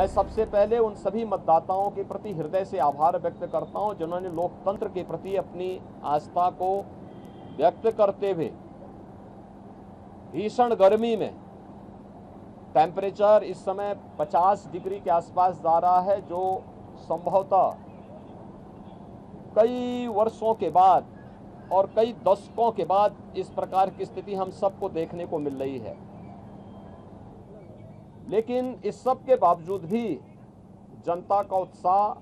मैं सबसे पहले उन सभी मतदाताओं के प्रति हृदय से आभार व्यक्त करता हूं जिन्होंने लोकतंत्र के प्रति अपनी आस्था को व्यक्त करते हुए भीषण गर्मी में, टेम्परेचर इस समय 50 डिग्री के आसपास जा रहा है, जो संभवतः कई वर्षों के बाद और कई दशकों के बाद इस प्रकार की स्थिति हम सबको देखने को मिल रही है। लेकिन इस सब के बावजूद भी जनता का उत्साह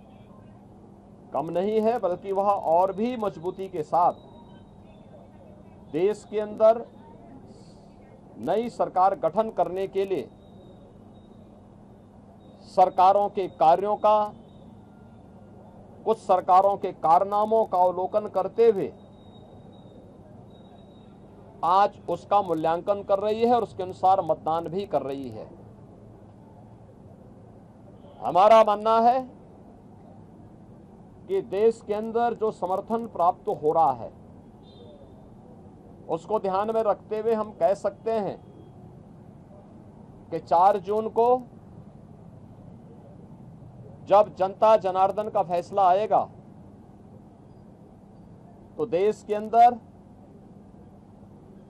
कम नहीं है, बल्कि वह और भी मजबूती के साथ देश के अंदर नई सरकार गठन करने के लिए सरकारों के कार्यों का, कुछ सरकारों के कारनामों का अवलोकन करते हुए आज उसका मूल्यांकन कर रही है और उसके अनुसार मतदान भी कर रही है। हमारा मानना है कि देश के अंदर जो समर्थन प्राप्त हो रहा है उसको ध्यान में रखते हुए हम कह सकते हैं कि 4 जून को जब जनता जनार्दन का फैसला आएगा तो देश के अंदर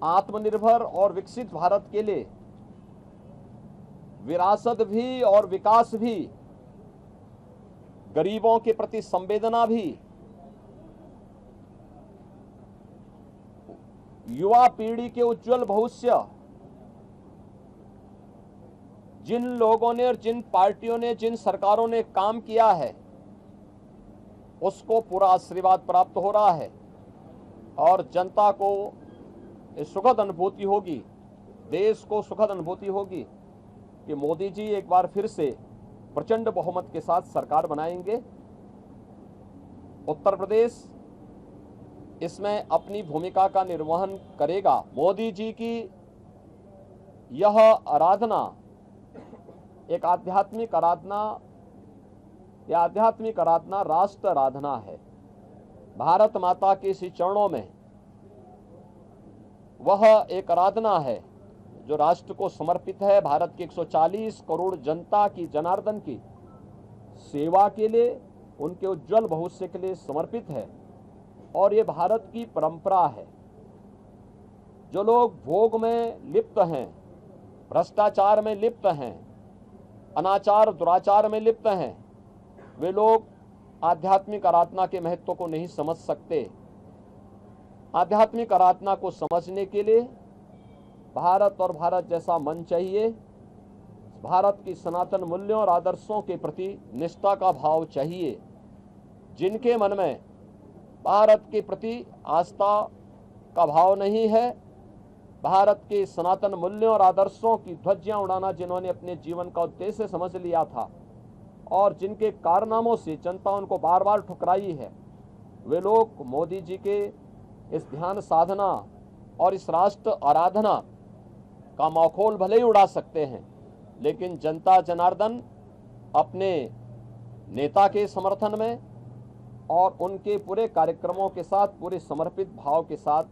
आत्मनिर्भर और विकसित भारत के लिए विरासत भी और विकास भी, गरीबों के प्रति संवेदना भी, युवा पीढ़ी के उज्जवल भविष्य, जिन लोगों ने और जिन पार्टियों ने, जिन सरकारों ने काम किया है उसको पूरा आशीर्वाद प्राप्त हो रहा है और जनता को सुखद अनुभूति होगी, देश को सुखद अनुभूति होगी कि मोदी जी एक बार फिर से प्रचंड बहुमत के साथ सरकार बनाएंगे। उत्तर प्रदेश इसमें अपनी भूमिका का निर्वहन करेगा। मोदी जी की यह आराधना एक आध्यात्मिक आराधना, यह आध्यात्मिक आराधना राष्ट्र आराधना है। भारत माता के इसी चरणों में वह एक आराधना है जो राष्ट्र को समर्पित है, भारत के 140 करोड़ जनता की, जनार्दन की सेवा के लिए, उनके उज्जवल भविष्य के लिए समर्पित है। और ये भारत की परंपरा है। जो लोग भोग में लिप्त हैं, भ्रष्टाचार में लिप्त हैं, अनाचार दुराचार में लिप्त हैं, वे लोग आध्यात्मिक आराधना के महत्व को नहीं समझ सकते। आध्यात्मिक आराधना को समझने के लिए भारत और भारत जैसा मन चाहिए। भारत की सनातन मूल्यों और आदर्शों के प्रति निष्ठा का भाव चाहिए। जिनके मन में भारत के प्रति आस्था का भाव नहीं है, भारत के सनातन मूल्यों और आदर्शों की ध्वजियां उड़ाना जिन्होंने अपने जीवन का उद्देश्य समझ लिया था और जिनके कारनामों से जनता उनको बार बार ठुकराई है, वे लोग मोदी जी के इस ध्यान साधना और इस राष्ट्र आराधना का मखौल भले ही उड़ा सकते हैं, लेकिन जनता जनार्दन अपने नेता के समर्थन में और उनके पूरे कार्यक्रमों के साथ, पूरे समर्पित भाव के साथ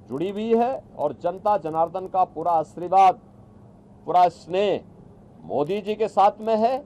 जुड़ी हुई है और जनता जनार्दन का पूरा आशीर्वाद, पूरा स्नेह मोदी जी के साथ में है